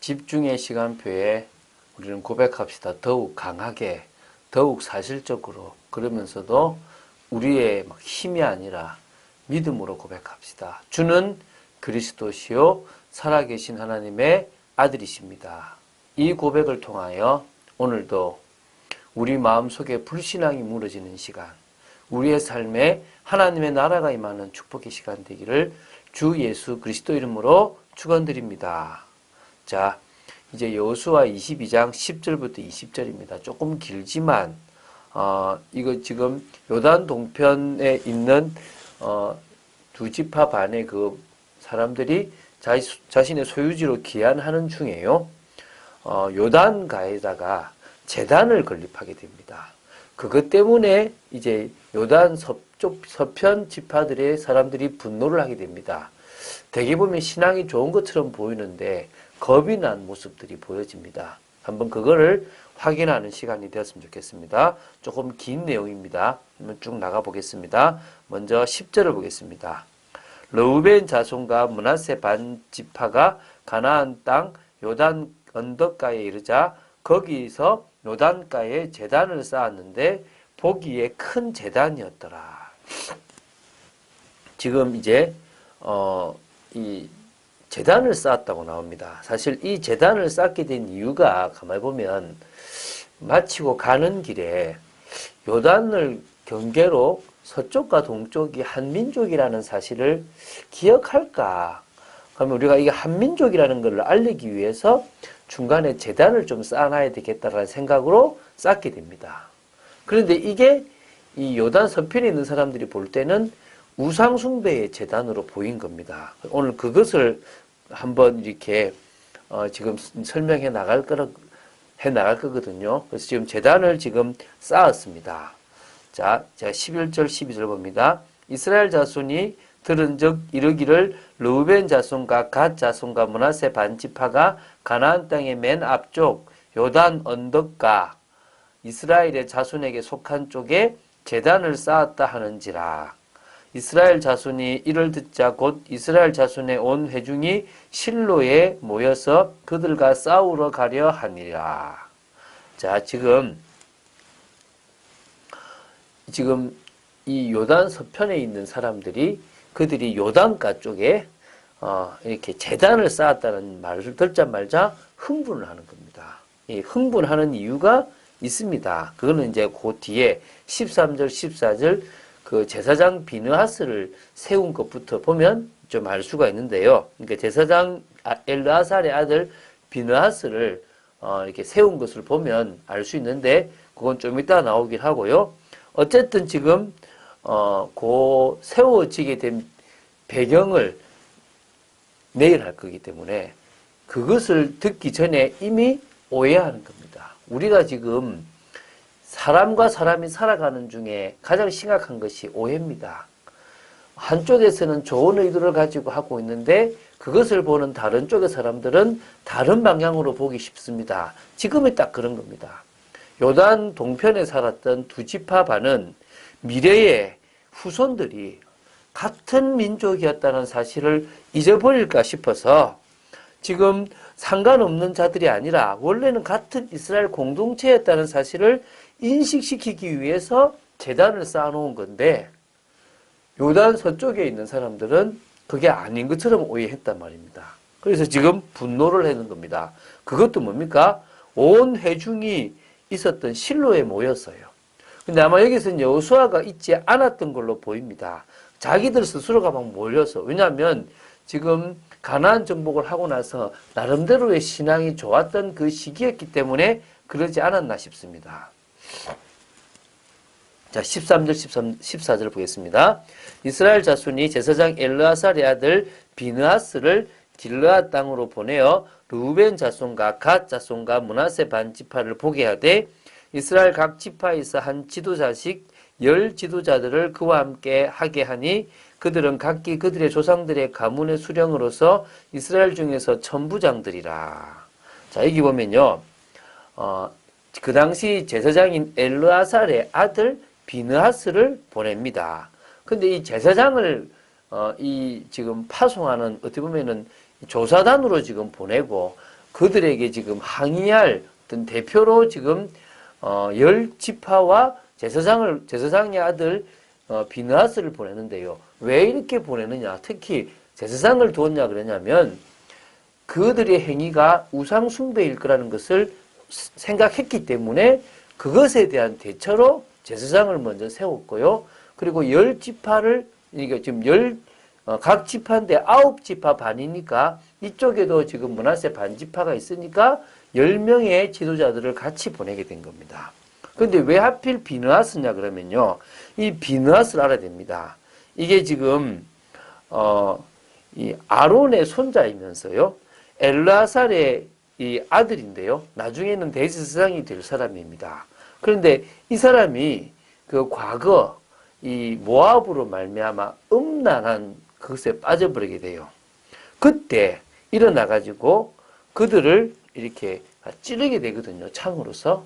집중의 시간표에 우리는 고백합시다. 더욱 강하게, 더욱 사실적으로, 그러면서도 우리의 막 힘이 아니라 믿음으로 고백합시다. 주는 그리스도시요 살아계신 하나님의 아들이십니다. 이 고백을 통하여 오늘도 우리 마음속에 불신앙이 무너지는 시간, 우리의 삶에 하나님의 나라가 임하는 축복의 시간 되기를 주 예수 그리스도 이름으로 축원드립니다. 자, 이제 여호수아 22장 10절부터 20절입니다. 조금 길지만 이거 지금 요단 동편에 있는 두 지파 반의 그 사람들이 자신의 소유지로 귀환하는 중에요. 요단가에다가 제단을 건립하게 됩니다. 그것 때문에 이제 요단 서편 지파들의 사람들이 분노를 하게 됩니다. 대개 보면 신앙이 좋은 것처럼 보이는데 겁이 난 모습들이 보여집니다. 한번 그거를 확인하는 시간이 되었으면 좋겠습니다. 조금 긴 내용입니다. 한번 쭉 나가 보겠습니다. 먼저 10절을 보겠습니다. 르우벤 자손과 므낫세 반 지파가 가나안 땅 요단 언덕가에 이르자 거기서 요단가에 제단을 쌓았는데 보기에 큰 제단이었더라. 지금 이제 이 제단을 쌓았다고 나옵니다. 사실 이 제단을 쌓게 된 이유가 가만히 보면 마치고 가는 길에 요단을 경계로 서쪽과 동쪽이 한민족이라는 사실을 기억할까? 그러면 우리가 이게 한민족이라는 것을 알리기 위해서 중간에 제단을 좀 쌓아놔야 되겠다라는 생각으로 쌓게 됩니다. 그런데 이게 이 요단 서편에 있는 사람들이 볼 때는 우상숭배의 제단으로 보인 겁니다. 오늘 그것을 한번 이렇게 지금 설명해 나갈 거거든요. 그래서 지금 제단을 지금 쌓았습니다. 자, 제가 11절 12절 봅니다. 이스라엘 자손이 들은즉 이르기를 르우벤 자손과 갓 자손과 므낫세 반지파가 가나안 땅의 맨 앞쪽 요단 언덕가 이스라엘의 자손에게 속한 쪽에 제단을 쌓았다 하는지라. 이스라엘 자손이 이를 듣자 곧 이스라엘 자손의 온 회중이 실로에 모여서 그들과 싸우러 가려 하니라. 자, 지금 이 요단 서편에 있는 사람들이 그들이 요단가 쪽에 이렇게 제단을 쌓았다는 말을 듣자마자 흥분을 하는 겁니다. 이 흥분하는 이유가 있습니다. 그거는 이제 그 뒤에 13절, 14절 그 제사장 비느하스를 세운 것부터 보면 좀 알 수가 있는데요. 그러니까 제사장 엘르아살의 아들 비느하스를 이렇게 세운 것을 보면 알 수 있는데 그건 좀 이따 나오긴 하고요. 어쨌든 지금 그 세워지게 된 배경을 내일 할 거기 때문에 그것을 듣기 전에 이미 오해하는 겁니다. 우리가 지금 사람과 사람이 살아가는 중에 가장 심각한 것이 오해입니다. 한쪽에서는 좋은 의도를 가지고 하고 있는데 그것을 보는 다른 쪽의 사람들은 다른 방향으로 보기 쉽습니다. 지금이 딱 그런 겁니다. 요단 동편에 살았던 두 지파 반은 미래의 후손들이 같은 민족이었다는 사실을 잊어버릴까 싶어서 지금 상관없는 자들이 아니라 원래는 같은 이스라엘 공동체였다는 사실을 인식시키기 위해서 제단을 쌓아놓은 건데 요단 서쪽에 있는 사람들은 그게 아닌 것처럼 오해했단 말입니다. 그래서 지금 분노를 하는 겁니다. 그것도 뭡니까? 온 회중이 있었던 실로에 모였어요. 근데 아마 여기서는 여호수아가 있지 않았던 걸로 보입니다. 자기들 스스로가 막 몰려서. 왜냐하면 지금 가나안 정복을 하고 나서 나름대로의 신앙이 좋았던 그 시기였기 때문에 그러지 않았나 싶습니다. 자, 13절, 14절 보겠습니다. 이스라엘 자손이 제사장 엘르아살의 아들 비느하스를 길르앗 땅으로 보내어 르우벤 자손과 갓 자손과 므낫세 반 지파를 보게 하되 이스라엘 각 지파에서 한 지도자씩 10 지도자들을 그와 함께 하게 하니 그들은 각기 그들의 조상들의 가문의 수령으로서 이스라엘 중에서 천부장들이라. 자, 여기 보면요. 그 당시 제사장인 엘르아살의 아들 비느하스를 보냅니다. 근데 이 제사장을 이 지금 파송하는 어떻게 보면은 조사단으로 지금 보내고 그들에게 지금 항의할 어떤 대표로 지금 열 지파와 제사장의 아들 비느하스를 보내는데요. 왜 이렇게 보내느냐? 특히 제사장을 두었냐 그러냐면 그들의 행위가 우상 숭배일 거라는 것을 생각했기 때문에 그것에 대한 대처로 제사장을 먼저 세웠고요. 그리고 열 지파를 이게 지금 각 지파인데 9지파 반이니까 이쪽에도 지금 므낫세 반지파가 있으니까 10명의 지도자들을 같이 보내게 된 겁니다. 근데 왜 하필 비느하스냐 그러면요. 이 비느하스를 알아야 됩니다. 이게 지금 이 아론의 손자이면서요. 엘르아살의 이 아들인데요. 나중에는 대제사장이 될 사람입니다. 그런데 이 사람이 그 과거 이 모압으로 말미암아 음란한 그것에 빠져버리게 돼요. 그때 일어나가지고 그들을 이렇게 찌르게 되거든요. 창으로서.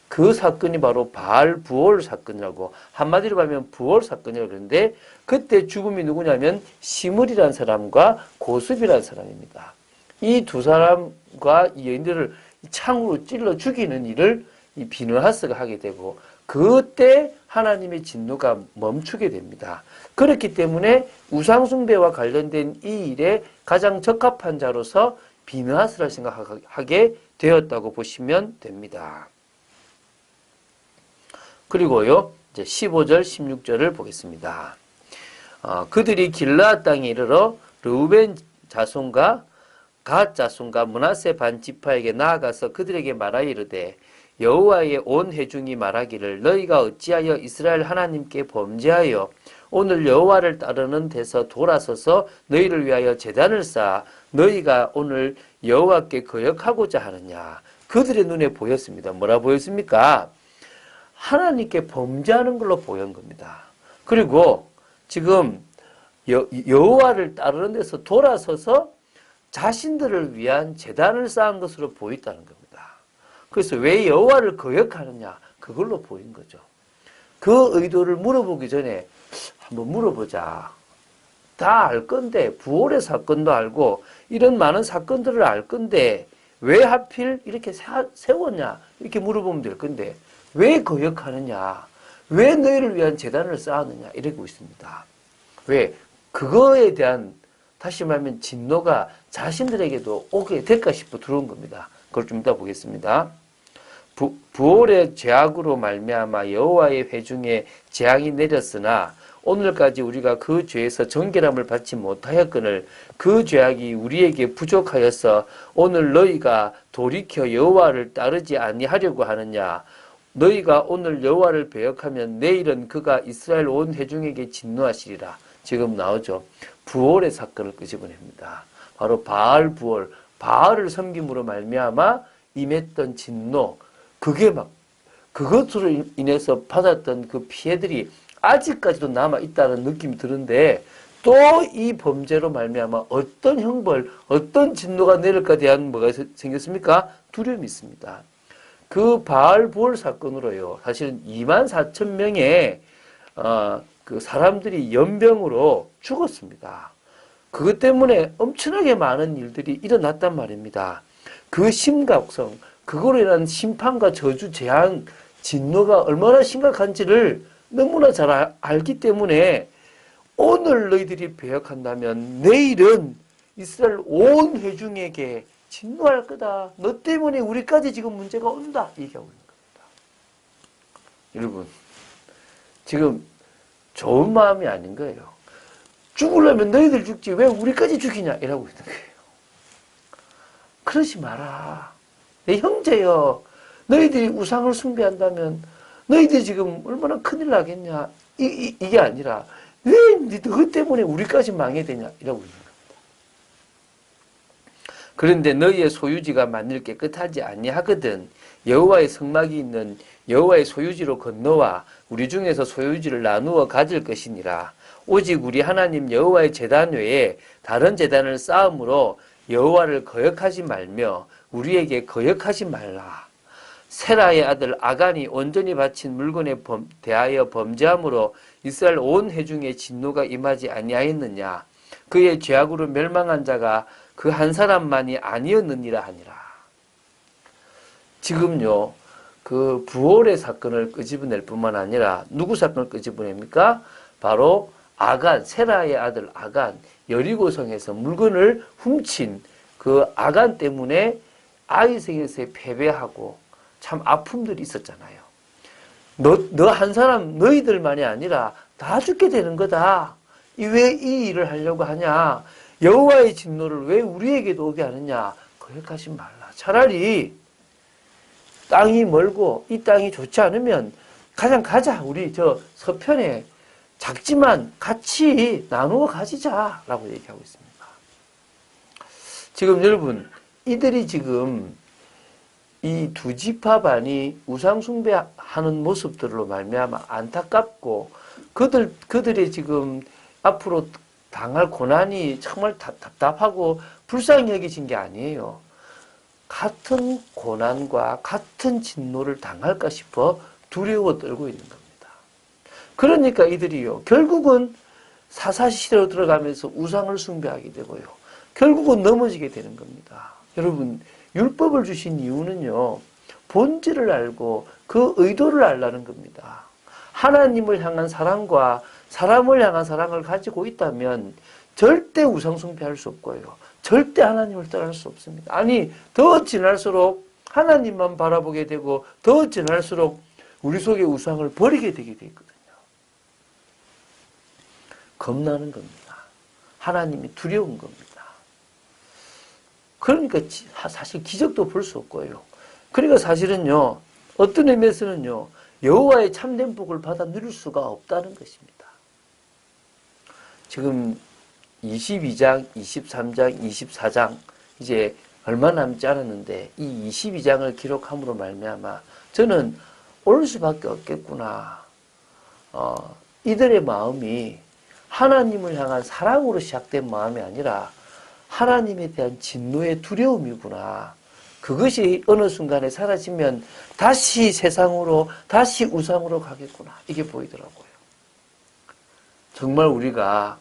그 사건이 바로 바알 부올 사건이라고, 한마디로 하면 부올 사건이라고 그러는데, 그때 죽음이 누구냐면 시므리라는 사람과 고습이라는 사람입니다. 이 두 사람과 이 여인들을 창으로 찔러 죽이는 일을 이 비느하스가 하게 되고, 그때 하나님의 진노가 멈추게 됩니다. 그렇기 때문에 우상숭배와 관련된 이 일에 가장 적합한 자로서 비느하스를 생각하게 되었다고 보시면 됩니다. 그리고요, 이제 15절, 16절을 보겠습니다. 그들이 길르앗 땅에 이르러 르우벤 자손과 갓 자손과 므낫세 반 지파에게 나아가서 그들에게 말하여 이르되 여호와의 온 회중이 말하기를 너희가 어찌하여 이스라엘 하나님께 범죄하여 오늘 여호와를 따르는 데서 돌아서서 너희를 위하여 제단을 쌓아 너희가 오늘 여호와께 거역하고자 하느냐. 그들의 눈에 보였습니다. 뭐라 보였습니까? 하나님께 범죄하는 걸로 보인 겁니다. 그리고 지금 여호와를 따르는 데서 돌아서서 자신들을 위한 제단을 쌓은 것으로 보였다는 겁니다. 그래서 왜 여호와를 거역하느냐? 그걸로 보인 거죠. 그 의도를 물어보기 전에 한번 물어보자. 다 알 건데, 부활의 사건도 알고 이런 많은 사건들을 알 건데 왜 하필 이렇게 세웠냐? 이렇게 물어보면 될 건데 왜 거역하느냐? 왜 너희를 위한 제단을 쌓았느냐? 이러고 있습니다. 왜? 그거에 대한 다시 말하면 진노가 자신들에게도 오게 될까 싶어 들어온 겁니다. 그걸 좀 이따 보겠습니다. 부올의 죄악으로 말미암아 여호와의 회중에 재앙이 내렸으나 오늘까지 우리가 그 죄에서 정결함을 받지 못하였거늘 그 죄악이 우리에게 부족하여서 오늘 너희가 돌이켜 여호와를 따르지 아니하려고 하느냐. 너희가 오늘 여호와를 배역하면 내일은 그가 이스라엘 온 회중에게 진노하시리라. 지금 나오죠. 부올의 사건을 끄집어냅니다. 바로 바알 부올, 바알을 섬김으로 말미암아 임했던 진노, 그게 막 그것으로 인해서 받았던 그 피해들이 아직까지도 남아 있다는 느낌이 드는데 또 이 범죄로 말미암아 어떤 형벌, 어떤 진노가 내릴까 대한 뭐가 생겼습니까? 두려움이 있습니다. 그 바알 부올 사건으로요. 사실은 24,000명의 그 사람들이 연병으로 죽었습니다. 그것 때문에 엄청나게 많은 일들이 일어났단 말입니다. 그 심각성, 그거로 인한 심판과 저주, 재앙, 진노가 얼마나 심각한지를 너무나 잘 알기 때문에 오늘 너희들이 배역한다면 내일은 이스라엘 온 회중에게 진노할 거다. 너 때문에 우리까지 지금 문제가 온다. 얘기하고 있는 겁니다. 여러분, 지금 좋은 마음이 아닌 거예요. 죽으려면 너희들 죽지 왜 우리까지 죽이냐 이러고 있는 거예요. 그러지 마라. 내 형제여, 너희들이 우상을 숭배한다면 너희들이 지금 얼마나 큰일 나겠냐. 이게 아니라 왜 너 때문에 우리까지 망해야 되냐 이러고 있는 겁니다. 그런데 너희의 소유지가 만일 깨끗하지 아니하거든 여호와의 성막이 있는 여호와의 소유지로 건너와 우리 중에서 소유지를 나누어 가질 것이니라. 오직 우리 하나님 여호와의 제단 외에 다른 제단을 쌓음으로 여호와를 거역하지 말며 우리에게 거역하지 말라. 세라의 아들 아간이 온전히 바친 물건에 대하여 범죄함으로 이스라엘 온 회중에 진노가 임하지 아니하였느냐. 그의 죄악으로 멸망한 자가 그 한 사람만이 아니었느니라 하니라. 지금요, 그 부올의 사건을 끄집어낼 뿐만 아니라 누구 사건을 끄집어냅니까? 바로 아간, 세라의 아들 아간, 여리고성에서 물건을 훔친 그 아간 때문에 아이성에서 패배하고 참 아픔들이 있었잖아요. 너 한 사람, 너희들만이 아니라 다 죽게 되는 거다. 왜 이 일을 하려고 하냐? 여호와의 진노를 왜 우리에게도 오게 하느냐? 거기까지 말라. 차라리 땅이 멀고 이 땅이 좋지 않으면 가장 가자. 우리 저 서편에 작지만 같이 나누어 가지자라고 얘기하고 있습니다. 지금 여러분, 이들이 지금 이 두 지파반이 우상 숭배하는 모습들로 말미암아 안타깝고 그들의 지금 앞으로 당할 고난이 정말 답답하고 불쌍히 여겨진 게 아니에요. 같은 고난과 같은 진노를 당할까 싶어 두려워 떨고 있는 겁니다. 그러니까 이들이요, 결국은 사사시대로 들어가면서 우상을 숭배하게 되고요, 결국은 넘어지게 되는 겁니다. 여러분, 율법을 주신 이유는요, 본질을 알고 그 의도를 알라는 겁니다. 하나님을 향한 사랑과 사람을 향한 사랑을 가지고 있다면 절대 우상 숭배할 수 없고요, 절대 하나님을 떠날 수 없습니다. 아니, 더 지날수록 하나님만 바라보게 되고 더 지날수록 우리 속의 우상을 버리게 되게 되거든요. 겁나는 겁니다. 하나님이 두려운 겁니다. 그러니까 사실 기적도 볼 수 없고요. 그러니까 사실은요, 어떤 의미에서는요, 여호와의 참된 복을 받아 누릴 수가 없다는 것입니다. 지금 22장, 23장, 24장 이제 얼마 남지 않았는데 이 22장을 기록함으로 말미암아 저는 올 수밖에 없겠구나. 이들의 마음이 하나님을 향한 사랑으로 시작된 마음이 아니라 하나님에 대한 진노의 두려움이구나. 그것이 어느 순간에 사라지면 다시 세상으로, 다시 우상으로 가겠구나. 이게 보이더라고요. 정말 우리가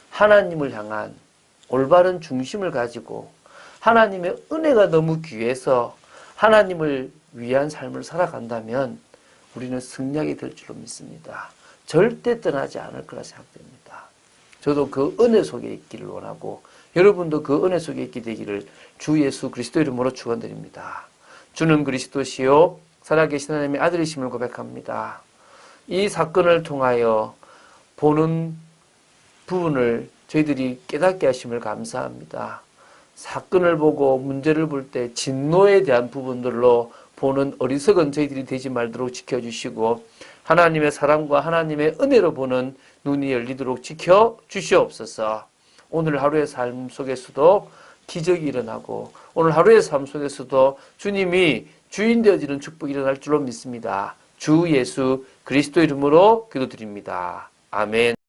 하나님을 향한 올바른 중심을 가지고 하나님의 은혜가 너무 귀해서 하나님을 위한 삶을 살아간다면 우리는 승리하게 될 줄로 믿습니다. 절대 떠나지 않을 거라 생각됩니다. 저도 그 은혜 속에 있기를 원하고 여러분도 그 은혜 속에 있게 되기를 주 예수 그리스도 이름으로 축원드립니다. 주는 그리스도시요 살아계신 하나님의 아들이심을 고백합니다. 이 사건을 통하여 보는 부분을 저희들이 깨닫게 하심을 감사합니다. 사건을 보고 문제를 볼 때 진노에 대한 부분들로 보는 어리석은 저희들이 되지 말도록 지켜주시고 하나님의 사랑과 하나님의 은혜로 보는 눈이 열리도록 지켜주시옵소서. 오늘 하루의 삶 속에서도 기적이 일어나고 오늘 하루의 삶 속에서도 주님이 주인 되어지는 축복이 일어날 줄로 믿습니다. 주 예수 그리스도 이름으로 기도드립니다. 아멘.